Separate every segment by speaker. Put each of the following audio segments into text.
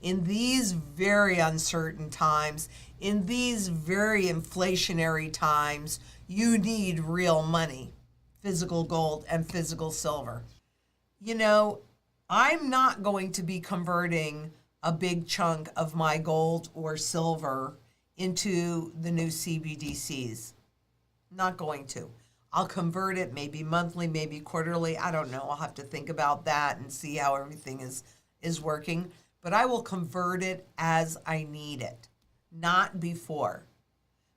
Speaker 1: in these very uncertain times, in these very inflationary times, you need real money, physical gold and physical silver. You know, I'm not going to be converting a big chunk of my gold or silver into the new CBDCs. Not going to. I'll convert it maybe monthly, maybe quarterly. I don't know. I'll have to think about that and see how everything is working. But I will convert it as I need it, not before.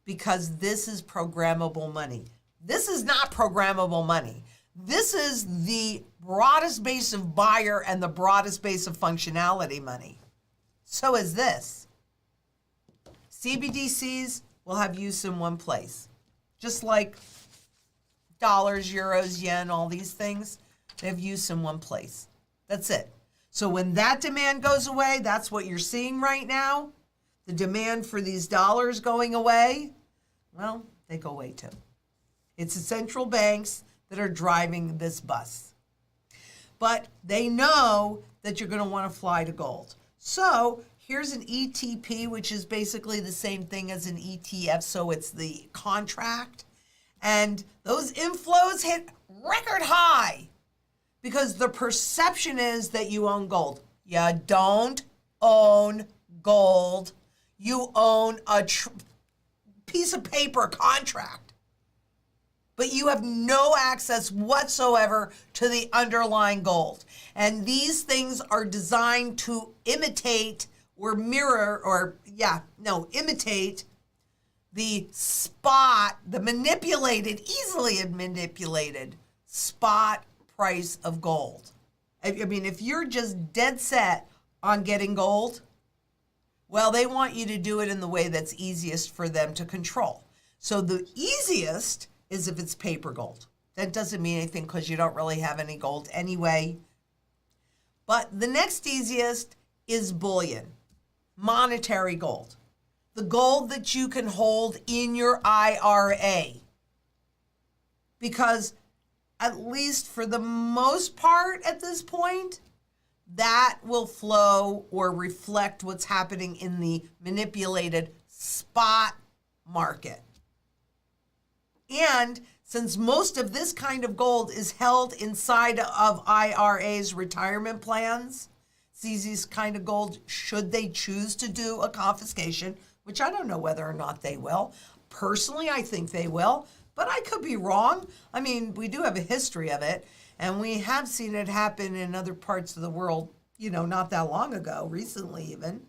Speaker 1: Because this is programmable money. This is not programmable money. This is the broadest base of buyer and the broadest base of functionality money. So is this. CBDCs will have use in one place. Just like dollars, euros, yen, all these things, they have use in one place. That's it. So when that demand goes away, that's what you're seeing right now. The demand for these dollars going away, well, they go away too. It's the central banks that are driving this bus. But they know that you're going to want to fly to gold. So here's an ETP, which is basically the same thing as an ETF. So it's the contract. And those inflows hit record high because the perception is that you own gold. You don't own gold. You own a piece of paper contract. But you have no access whatsoever to the underlying gold. And these things are designed to imitate or mirror imitate the spot, the manipulated, easily manipulated spot price of gold. I mean, if you're just dead set on getting gold, well, they want you to do it in the way that's easiest for them to control. So the easiest is if it's paper gold. That doesn't mean anything because you don't really have any gold anyway. But the next easiest is bullion, monetary gold. The gold that you can hold in your IRA. Because at least for the most part at this point, that will flow or reflect what's happening in the manipulated spot market. And since most of this kind of gold is held inside of IRA's retirement plans, it's easiest kind of gold, should they choose to do a confiscation, which I don't know whether or not they will. Personally, I think they will, but I could be wrong. I mean, we do have a history of it, and we have seen it happen in other parts of the world, you know, not that long ago, recently even.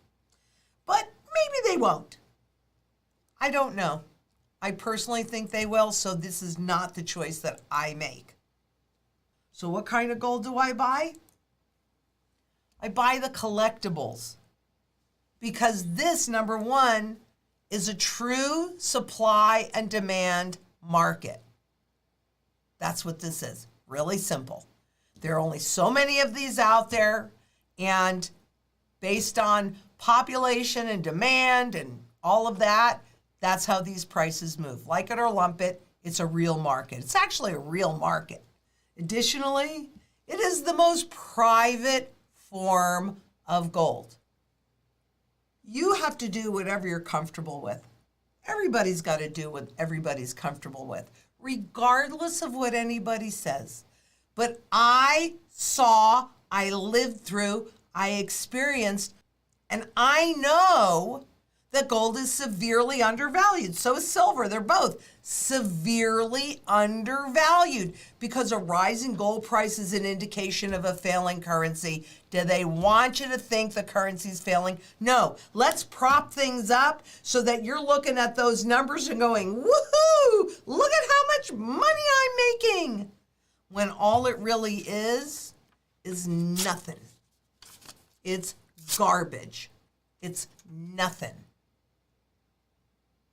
Speaker 1: But maybe they won't. I don't know. I personally think they will, so this is not the choice that I make. So what kind of gold do I buy? I buy the collectibles. Because this, number one, is a true supply and demand market. That's what this is. Really simple. There are only so many of these out there, and based on population and demand and all of that, that's how these prices move. Like it or lump it, it's a real market. It's actually a real market. Additionally, it is the most private form of gold. You have to do whatever you're comfortable with. Everybody's got to do what everybody's comfortable with, regardless of what anybody says. But I saw, I lived through, I experienced, and I know that gold is severely undervalued. So is silver. They're both severely undervalued because a rising gold price is an indication of a failing currency. Do they want you to think the currency's failing? No. Let's prop things up so that you're looking at those numbers and going, woohoo, look at how much money I'm making. When all it really is nothing. It's garbage. It's nothing.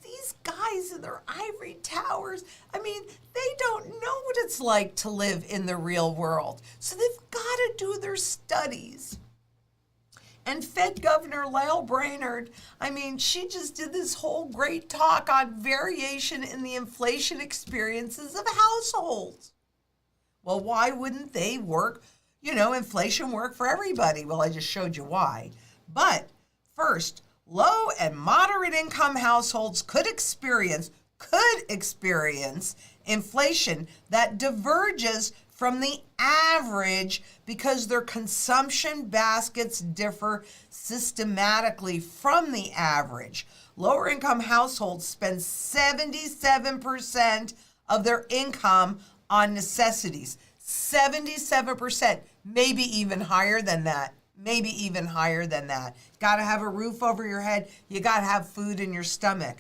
Speaker 1: These guys in their ivory towers, I mean, they don't know what it's like to live in the real world. So they've got to do their studies. And Fed Governor Lael Brainerd, I mean, she just did this whole great talk on variation in the inflation experiences of households. Well, why wouldn't they work? You know, inflation work for everybody. Well, I just showed you why. But First, low and moderate income households could experience inflation that diverges from the average because their consumption baskets differ systematically from the average. Lower income households spend 77% of their income on necessities. 77%, maybe even higher than that. Got to have a roof over your head. You got to have food in your stomach.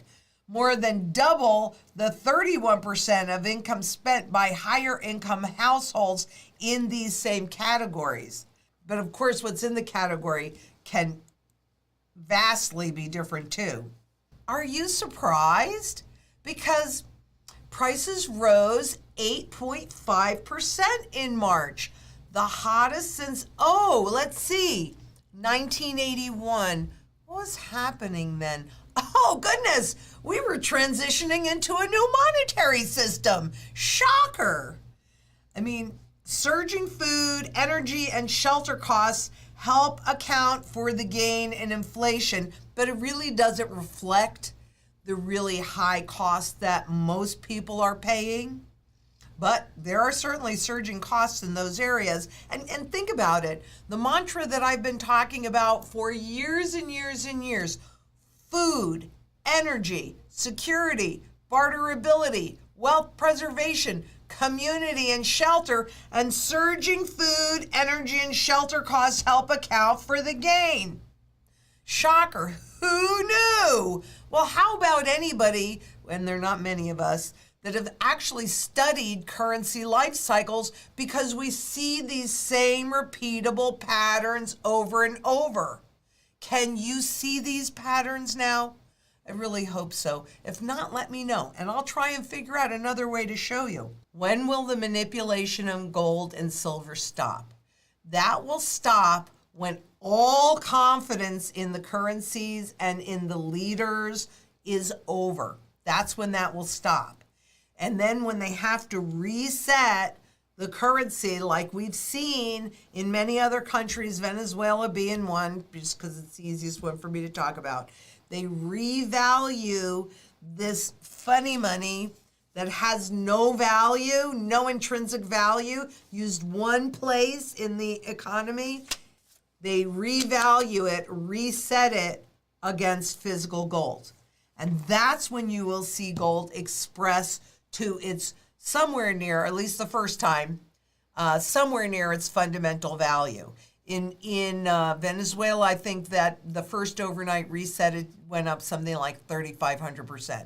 Speaker 1: More than double the 31% of income spent by higher income households in these same categories. But of course, what's in the category can vastly be different too. Are you surprised? Because prices rose 8.5% in March, the hottest since, 1981. What was happening then? Oh, goodness, we were transitioning into a new monetary system. Shocker. I mean, surging food, energy, and shelter costs help account for the gain in inflation, but it really doesn't reflect the really high costs that most people are paying. But there are certainly surging costs in those areas. And think about it. The mantra that I've been talking about for years and years and years, food, energy, security, barterability, wealth preservation, community and shelter, and surging food, energy, and shelter costs help account for the gain. Shocker, who knew? Well, how about anybody, and there are not many of us, that have actually studied currency life cycles, because we see these same repeatable patterns over and over. Can you see these patterns now? I really hope so. If not, let me know, and I'll try and figure out another way to show you. When will the manipulation of gold and silver stop? That will stop when all confidence in the currencies and in the leaders is over. That's when that will stop. And then when they have to reset the currency, like we've seen in many other countries, Venezuela being one, just because it's the easiest one for me to talk about, they revalue this funny money that has no value, no intrinsic value, used one place in the economy. They revalue it, reset it against physical gold. And that's when you will see gold express to its somewhere near, at least the first time, somewhere near its fundamental value. In Venezuela, I think that the first overnight reset, it went up something like 3,500%.